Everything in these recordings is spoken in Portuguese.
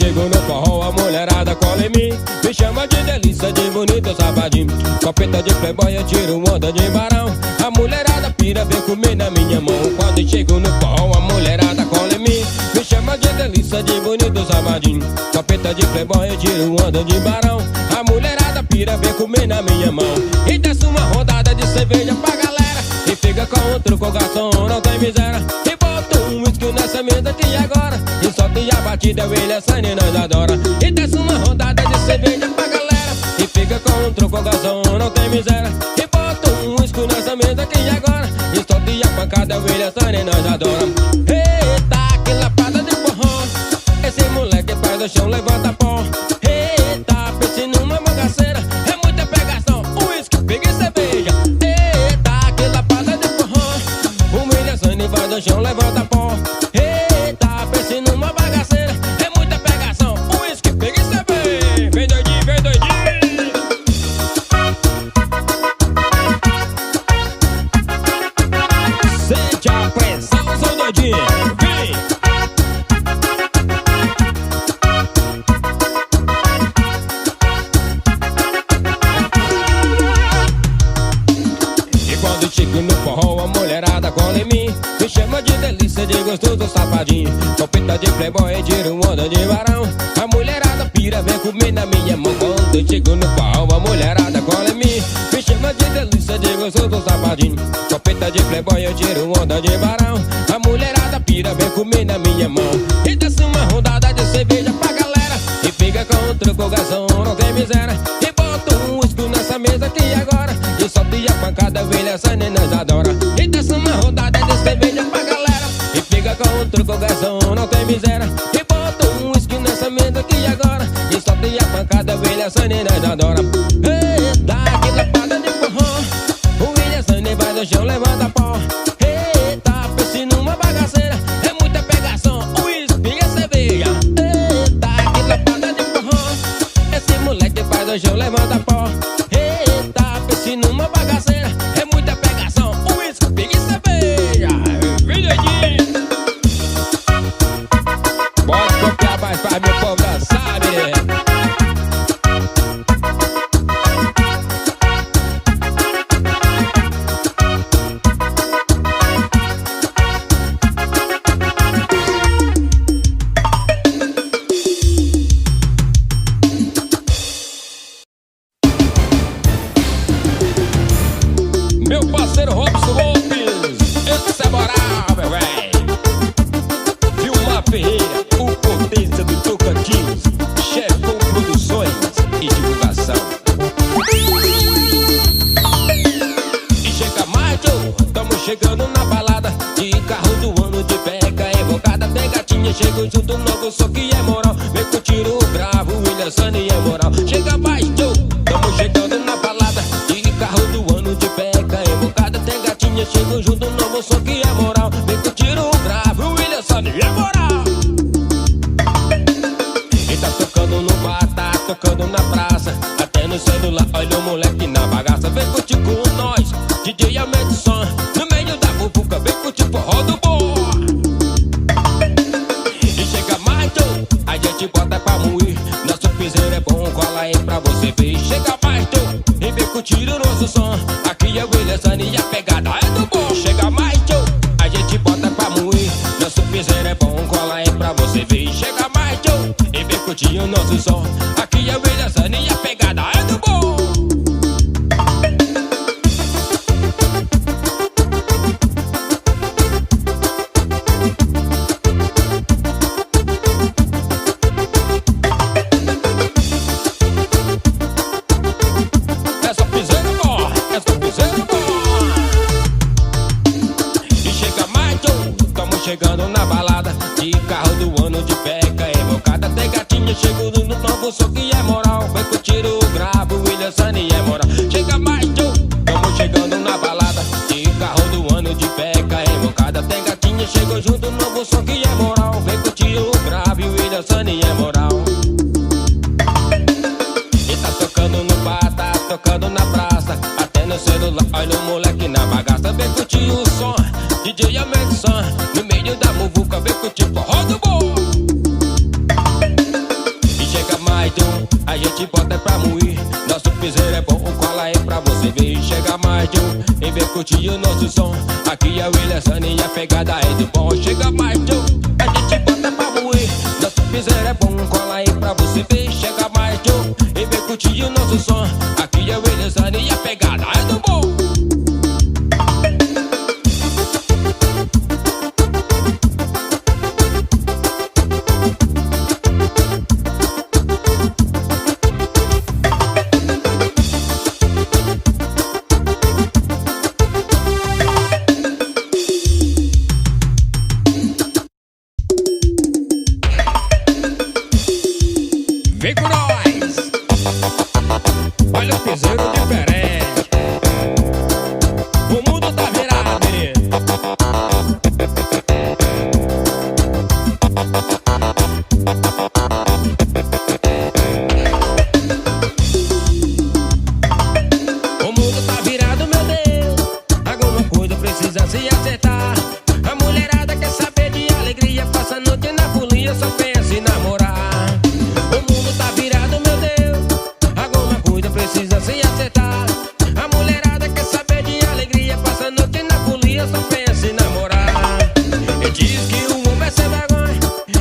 chego no forró, a mulherada cola em mim, me chama de delícia, de bonito safadinho. Copeta de playboy, eu tiro onda de barão. A mulherada pira, vem comer na minha mão. Quando chego no forró, a mulherada cola em mim, me chama de delícia, de bonito safadinho. Copeta de playboy, eu tiro onda de barão. A mulherada pira, vem comer na minha mão. E desce uma rodada de cerveja pra galera, e fica com outro com garçom, não tem miséria. E bota um whisky nessa mesa aqui agora, e solta a batida, William Sandy nós adora. E desce uma rodada de cerveja pra galera, e fica com outro com garçom, não tem miséria. E bota um whisky nessa mesa aqui agora, e solta a pancada, William Sandy nós adora. Eita, que lapada de forró, esse moleque faz o chão, levanta pó. Eita, pense numa bagaceira, é muita pegação, uísque, pega e cerveja. Eita, que lapada de forró, o William Sandy faz o chão, levanta pó. Eita, pense numa bagaceira, é muita pegação, uísque, pega e cerveja. Vem doidinho, vem doidinho. Sente a pressão, sou doidinho, vem. Chego no forró, a mulherada cola em mim, me chama de delícia, de gostoso safadinho. Copeta de playboy, tiro onda de varão. A mulherada pira, vem comer na minha mão. Quando chego no forró, a mulherada cola em mim, me chama de delícia, de gostoso safadinho. Copeta de playboy, eu tiro onda de varão. A mulherada pira, vem comer na minha mão. E desce uma rodada de cerveja pra galera, e fica com outro com garçom, não tem miséria. E bota um whisky nessa mesa aqui agora, e solta a pancada, William Sandy nós adora. E desce uma rodada de cerveja pra galera, e fica com outro com garçom, não tem miséria. E bota um whisky nessa mesa aqui agora, e solta a pancada, William Sandy nós adora. Eita, que lapada de forró, o William Sandy faz o chão, levanta pó. Eita, pense numa bagaceira, é muita pegação, uísque e cerveja. Eita, que lapada de forró, esse moleque faz o chão, levanta pó. Eita, pense numa bagaceira, é muita pegação, uísque, pega e cerveja. Vem doidinho. Pode copiar, mas faz, meu povo já sabe. Meu parceiro Robson Lopes, esse é moral, meu véi. Vilmar Ferreira, o potência do Tocantins, Chefão Produções e Divulgação. E chega mais, Joe, tamo chegando na balada, de carro do ano, de beca evocada. Tem gatinha, chego junto, novo, só que é moral. Vem com tiro bravo, William Sandy é moral. Chega mais, Joe, tamo chegando na balada, de carro do ano, de beca evocada. Tem gatinha, chego junto, novo, só que é moral. Vem com tiro bravo, William Sandy é moral. E tá tocando no bar, tá tocando na praça, até no celular, olha o moleque na bagaça. Vem curtir com nós, DJ aumenta o som, no meio da bubuca, vem curtir forró do boa. E chega mais, Joe, a gente bota pra moer, nosso piseiro é bom, cola aí pra você ver. Chega mais, Joe, e vem curtir o nosso som, aqui é o William Sandy e a pegada é do bom. Chega mais, Joe, a gente bota pra moer, nosso piseiro é bom, cola aí pra você ver. Chega mais, Joe, e vem curtir o nosso som, aqui é o William Sandy e a pegada é do bom. Essa piseiro bom, essa piseiro bom. E chega mais, Joe, tamo chegando na balada, de carro do ano, de beca evocada. Tem gatinha, chego no novo, só que é moral. Vem curtir o brabo, William Sandy é moral. Chega mais, Joe, tamo chegando na balada, de carro do ano, de beca evocada. Tem gatinha, chego junto, novo, só que é moral. Vem curtir o brabo, William Sandy é moral. E tá tocando no bar, tá tocando na praça, até no celular, olha o moleque na bagaça. Vem curtir o som, DJ aumenta o som, no meio da muvuca, vem curtir forró do boa. curtir o nosso som. Aqui é o Wilson e a pegada é do bom. Chega mais, Joe, a gente bota pra moer. Nosso piseiro é bom, cola aí pra você ver. Chega mais, Joe, e vem curtir o nosso som. Aqui é o Wilson e a pegada é do bom. Vem com nós! Olha o piseiro diferente. O mundo tá virado, menino. O mundo tá virado, meu Deus. Alguma coisa precisa se acertar. A mulherada quer saber de alegria. Passa a noite na folia, só pensa em namorar. O mundo tá virado, meu Deus. Alguma coisa precisa se acertar. A mulherada quer saber de alegria. Passa a noite na folia, só pensa em namorar. E diz que o homem é sem vergonha,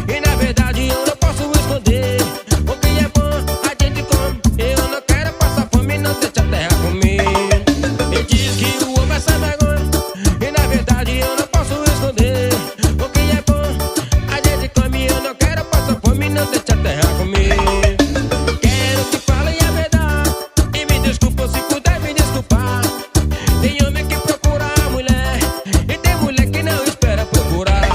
e na verdade eu não posso esconder. O que é bom, a gente come. Eu não quero passar fome, não deixa a terra comer. E diz que o homem é sem vergonha, e na verdade eu não posso esconder. O que é bom, a gente come. Eu não quero passar fome, não deixa a terra comer. Quero que fale a verdade, e me desculpa se puder me desculpar. Tem homem que procura a mulher, e tem mulher que não espera procurar.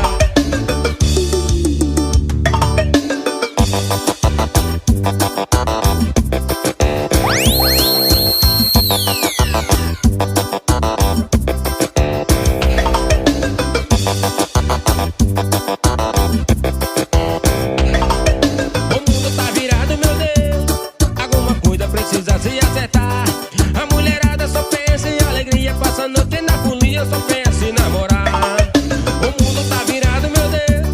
O mundo tá virado, meu Deus. Alguma coisa precisa se acertar. A mulherada só pensa em alegria. Passa a noite na folia, só pensa em namorar. O mundo tá virado, meu Deus.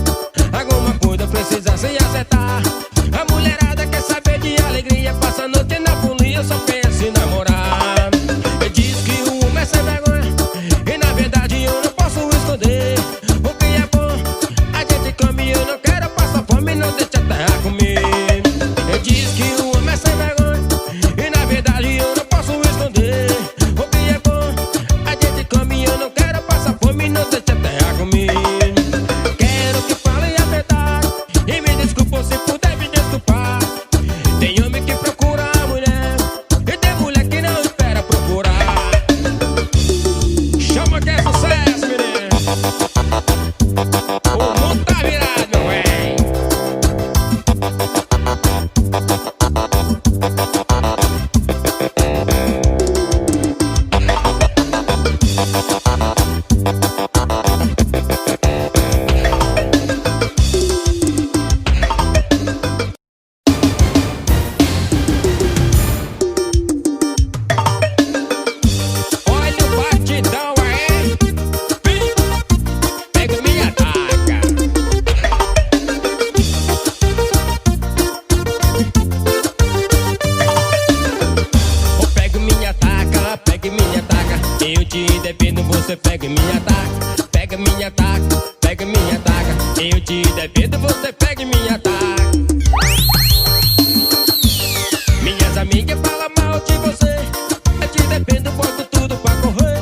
Alguma coisa precisa se acertar. A mulherada quer saber de alegria. Passa a noite na folia, só pensa em namorar. E diz que o homem é sem vergonha, e na verdade eu não posso esconder. O que é bom, a gente come. Eu não quero passar fome, não deixa a terra comer. E diz que o homem é sem vergonha, e na verdade eu não posso esconder. O que é bom, a gente come. Eu não quero passar fome, não deixa a terra comer. Quero que fale a verdade, e me desculpa se puder me desculpar. Tem homem que procura a mulher, e tem mulher que não espera procurar. Chama que é sucesso, menino. O mundo tá virado, meu bem. Olha o batidão aí. Pega minha taca. Oh, pega minha taca, pega minha taca. Eu te dependo, você pega minha taca. Pega minha taca, pega minha taca. Eu te dependo, você pega minha taca. Minhas amigas falam mal de você. Eu te dependo, boto tudo pra correr.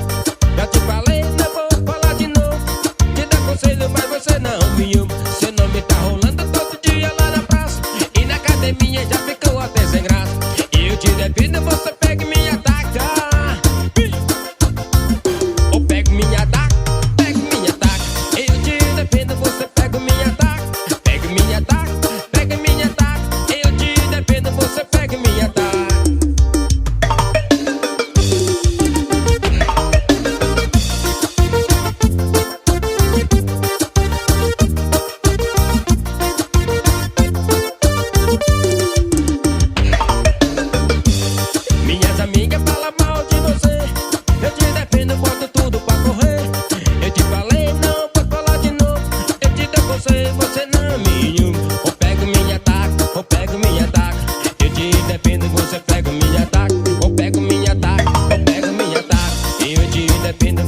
Já te falei, não vou falar de novo. Te dá conselho, mas você não me ouve. Seu nome tá rolando todo dia lá na praça, e na academia já ficou até sem graça. Eu te dependo, você pega minha taca. Ou pega minha taca, pega minha taca. Eu te dependo, você pega minha taca. Pega minha taca, pega minha taca. Eu te dependo, você pega minha taca. Minhas amigas falam mal de você. Eu te dependo, boto tudo pra correr. Eu te falei, não vou falar de novo. Eu te dou conselho, você não me ouve. Ou pega minha taca, ou pega minha taca. Eu te dependo, você pega minha taca. Ou pega minha taca, ou pega minha taca. Eu te dependo,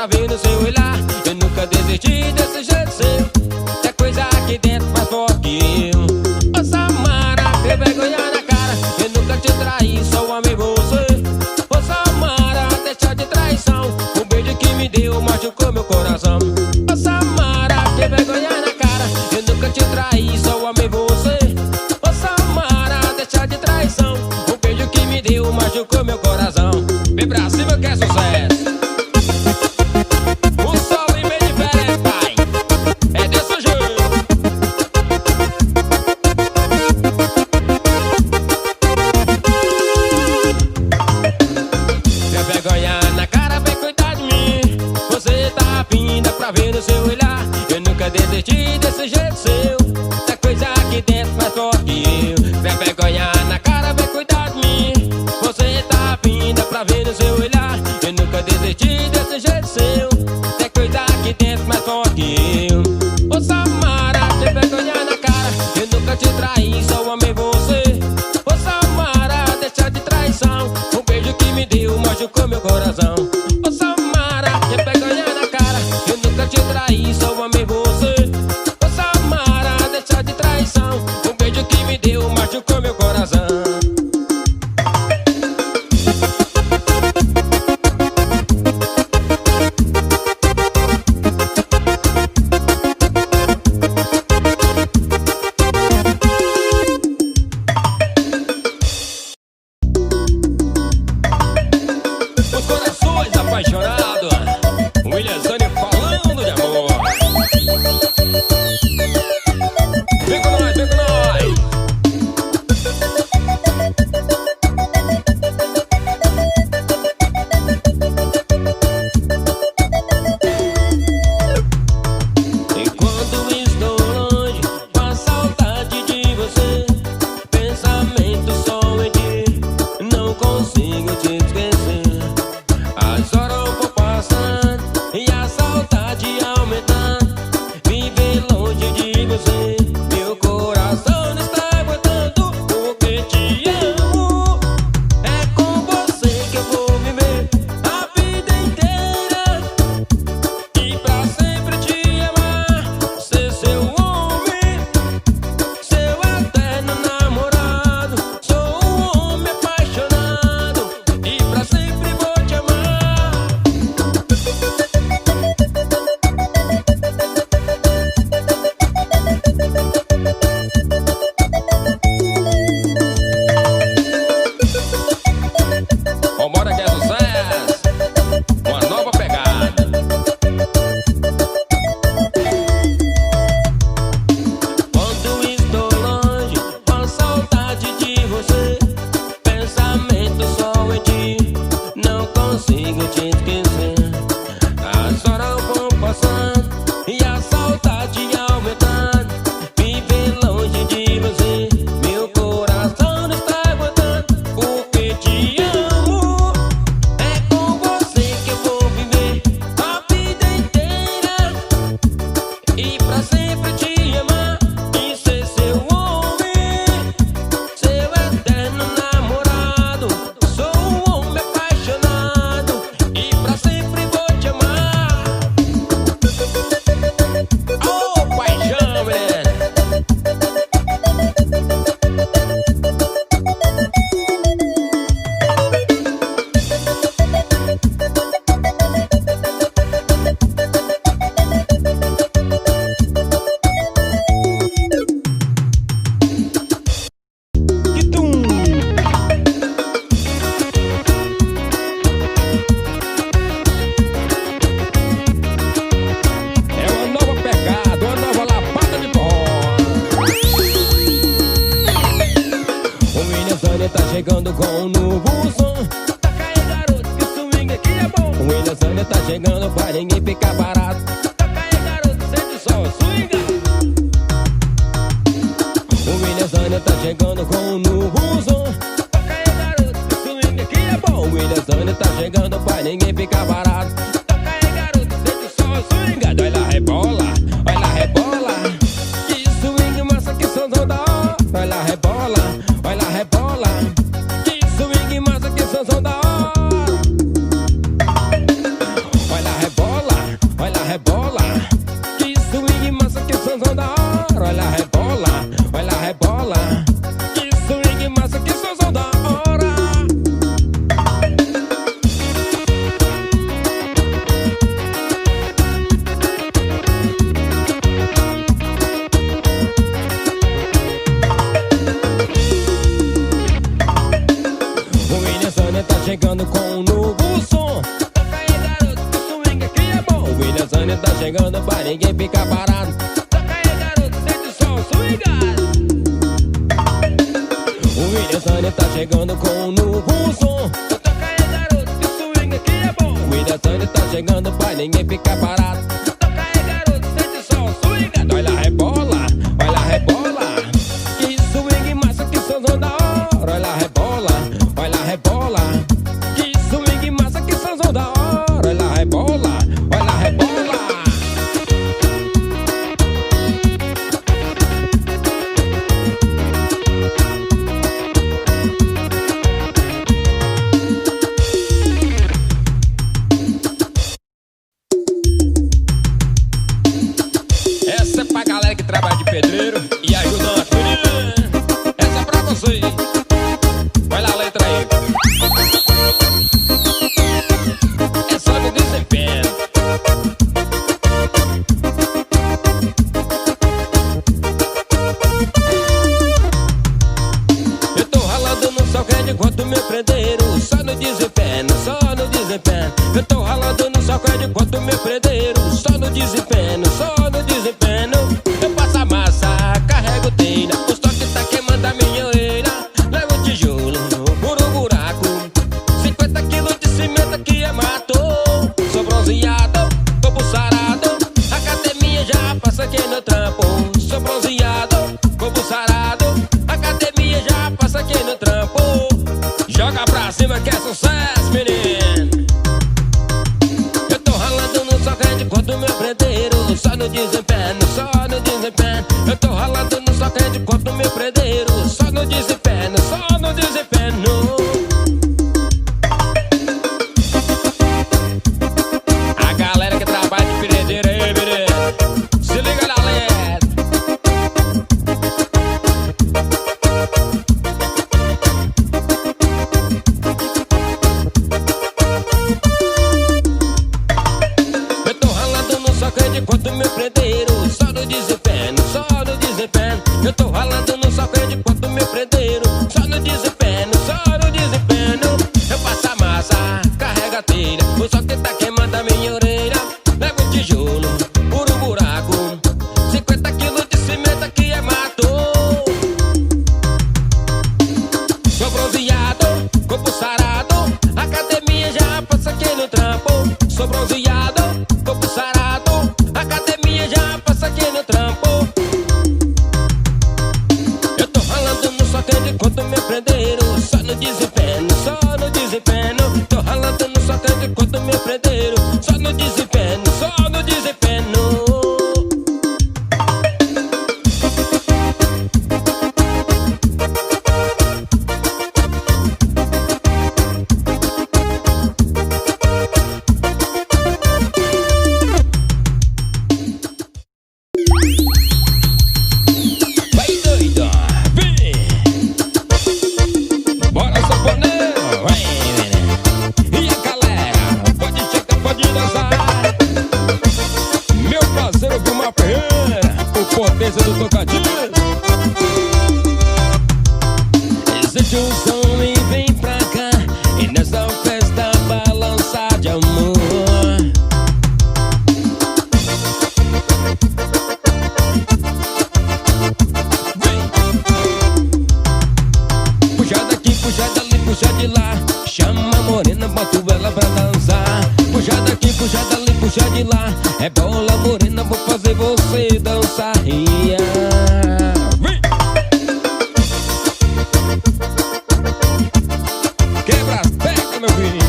pra ver no seu olhar. Eu nunca desisti desse jeito seu. É coisa aqui dentro mais forte que eu. Ô Samara, que vergonha na cara. Eu nunca te traí, só amei você. Ô Samara, deixa de traição. O beijo que me deu machucou meu coração. Ô Samara, que vergonha na cara. Eu nunca te traí, só amei você. Ô Samara, deixa de traição. O beijo que me deu machucou meu coração. Vem pra cima que é sucesso. O sol em meio de fé, pai. É desse jeito. Minha vergonha na cara, vem cuidar de mim. Você tá vinda pra ver no seu olhar. Eu nunca desisti desse jeito seu. É coisa aqui dentro mais forte que eu. Minha vergonha na cara, vem cuidar de mim. Você tá vinda pra ver no seu olhar. Eu nunca desisti desse jeito seu. É coisa aqui dentro mais forte que eu. Ô Samara, tem vergonha na cara. Eu nunca te traí, só amei você. Ô Samara, deixa de traição. O beijo que me deu machucou meu coração. Ô Samara, tem vergonha na cara. Eu nunca te traí, só amei você. Ô Samara, deixa de traição. O beijo que me deu machucou meu coração. Os corações apaixonados, William Zane falando de amor. Vem com nós, vem com nós. Enquanto estou longe, com a saudade de você, pensamento só em ti, não consigo te esquecer. As horas vão passando e a saudade aumentando. Viver longe de você, meu coração não está aguentando. Porque te amo, é com você que eu vou viver a vida inteira. E pra sempre te amar, ser seu homem, seu eterno namorado. Sou um homem apaixonado e pra sempre vou te amar. Vambora que é sucesso, uma nova pegada. Quando estou longe, com saudade de você, pensamento só em ti, não consigo te esquecer. As horas vão passando e a saudade aumentando. Viver longe de você, meu coração não está aguentando. Porque te amo, é com você que eu vou viver a vida inteira. E pra sempre te amar e ser seu homem, seu eterno namorado. Sou um homem apaixonado e pra sempre vou te amar. Oh, paixão, menina. Que tum! É uma nova pegada, uma nova lapada de forró. O William Zane tá chegando com um novo som. Taca aí, garoto, que o swing aqui é bom. O William Zane tá chegando pra ninguém ficar barato. Taca aí, garoto, sente só, swinga. O William Zane tá chegando com um novo som. Taca aí, garoto, que o swing aqui é bom. O William Zane tá chegando pra ninguém ficar barato. Taca aí, garoto, sente só, swinga. Vai lá, rebola, vai lá, rebola. Que swing massa, que somzão da hora. Vai lá, rebola, vai lá, rebola. Que swing massa, que somzão da hora. Vai lá, rebola. Sânia tá chegando pra ninguém ficar parado. Toca aí, garoto, sente o som, swingado. O William Sânia tá chegando com um novo som. Toca aí, garoto, que swing aqui é bom. O William Sânia tá chegando pra ninguém ficar parado. Toca aí, garoto, sente o som, swingado. Olha a rebola, olha a rebola. Que swing massa, que somzão da hora. Olha a rebola, olha a rebola. Que swing massa, que somzão da hora. Olha a rebola, olha a rebola. Essa é pra galera que trabalha de pedreiro e ajuda a filha. Essa é pra você. Vai lá a letra aí. É só no desempenho. Eu tô ralando no salgueiro enquanto meu prendeiro. Só no desempenho, só no desempenho. Eu tô ralando no salgueiro enquanto meu prendeiro. Só no desempenho, só no desempenho. Eu passo a massa, carrego telha. O estoque tá queimando a minha orelha. Levo o tijolo, furo o buraco. 50 quilos de cimento aqui é mato. Sou bronzeado, corpo sarado. Academia já passa aqui no trampo. Sou bronzeado, corpo sarado. Academia já passa aqui no trampo. Joga pra cima que é sucesso, menino. Eu tô ralando no salgueiro enquanto meu prendeiro. Só no desempenho, só no desempenho. Eu tô ralando no salgueiro enquanto meu prendeiro. Só no desempenho, só no desempenho. A galera que trabalha de prendeiro aí, menino, se liga na letra. Eu tô ralando no salgueiro enquanto meu prendeiro. Só no desempenho, só no desempenho. Eu tô ralando no salgueiro enquanto meu prendeiro. Só no desempenho, só no desempenho. Eu passo a massa, carrega a telha. O sol que tá queimando a minha orelha. Levo o tijolo, furo o buraco. 50 quilos de cimento aqui é mato. Sou bronzeado, corpo sarado. Academia já passa aqui no trampo. Sou bronzeado, corpo sarado. Academia já passa aqui no trampo. Eu tô ralando no salgueiro enquanto meu prendeiro. Só no desempenho, só no desempenho. Tô ralando no salgueiro enquanto meu prendeiro. Só no desempenho, só no desempenho. Vai doido, vem. Bora sanfoneiro, vai, menino. E a galera, pode chegar, pode dançar. Meu parceiro Vilmar Ferreira, o potência do tocadinho. Existe um som e vem pra cá. E nessa festa balançar de amor. Puxa daqui, puxa dali, puxa de lá. Chama a morena, boto ela pra dançar. Puxa daqui, puxa dali, puxa de lá. É bola morena, vou fazer você dançar. Ia. Vem! Quebra as pernas, meu filho.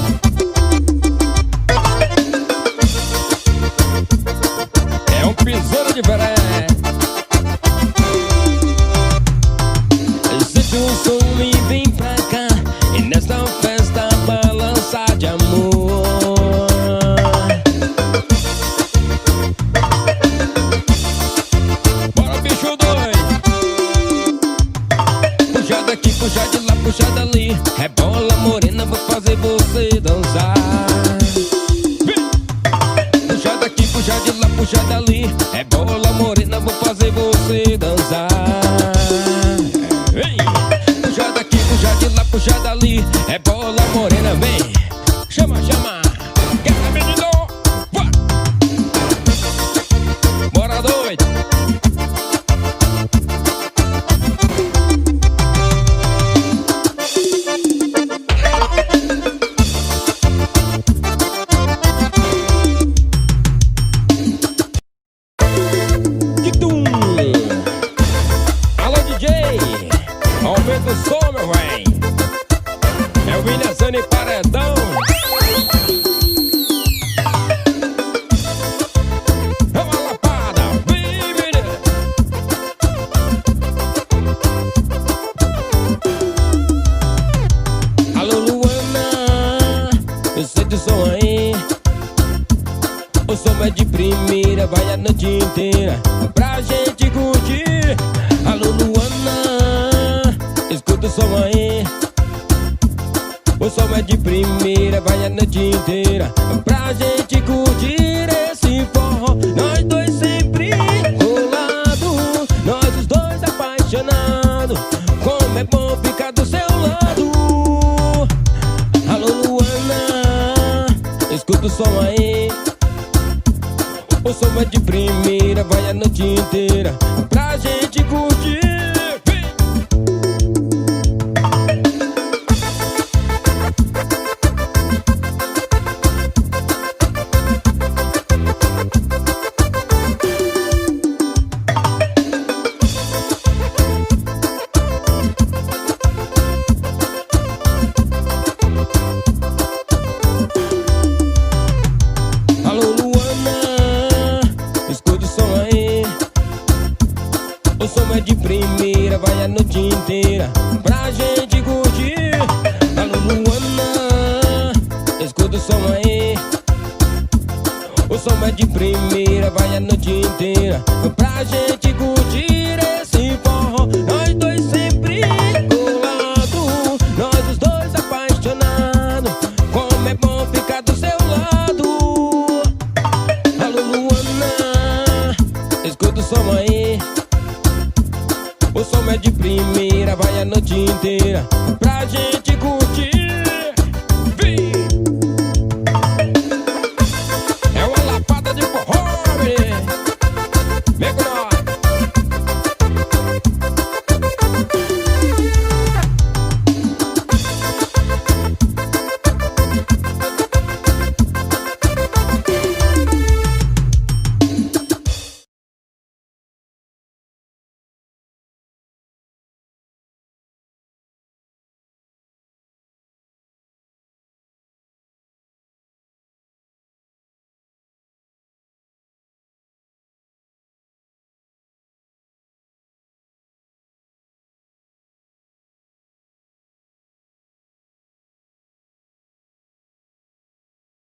É um piseiro diferente. Existe um som e vem pra cá. E nessa festa balançar de amor. Bora, bicho doido. Puxa daqui, puxa de lá, puxa dali. É bola morena, vou fazer você dançar. Vem! Puxa daqui, puxa de lá, puxa dali. É bola morena, vou fazer você dançar. Vem! Puxa daqui, puxa de lá, puxa dali. É bola morena, vem! Chama, chama! Quebra, menino! Vai! som é de primeira, vai a noite inteira pra gente curtir. Alô Luana, escuta o som aí. O som é de primeira, vai a noite inteira pra gente curtir esse forró. Nós dois sempre colados, nós os dois apaixonados. Como é bom ficar do seu lado. Alô Luana, escuta o som aí. O som é de primeira, vai a noite inteira pra gente curtir. O som é de primeira, vai a noite inteira pra gente curtir. Alô Luana, escuta o som aí. O som é de primeira, vai a noite inteira pra gente curtir esse forró. Nós dois sempre colados, nós os dois apaixonados. Como é bom ficar do seu lado. Alô Luana, escuta o som aí. O som é de primeira, vai a noite inteira pra gente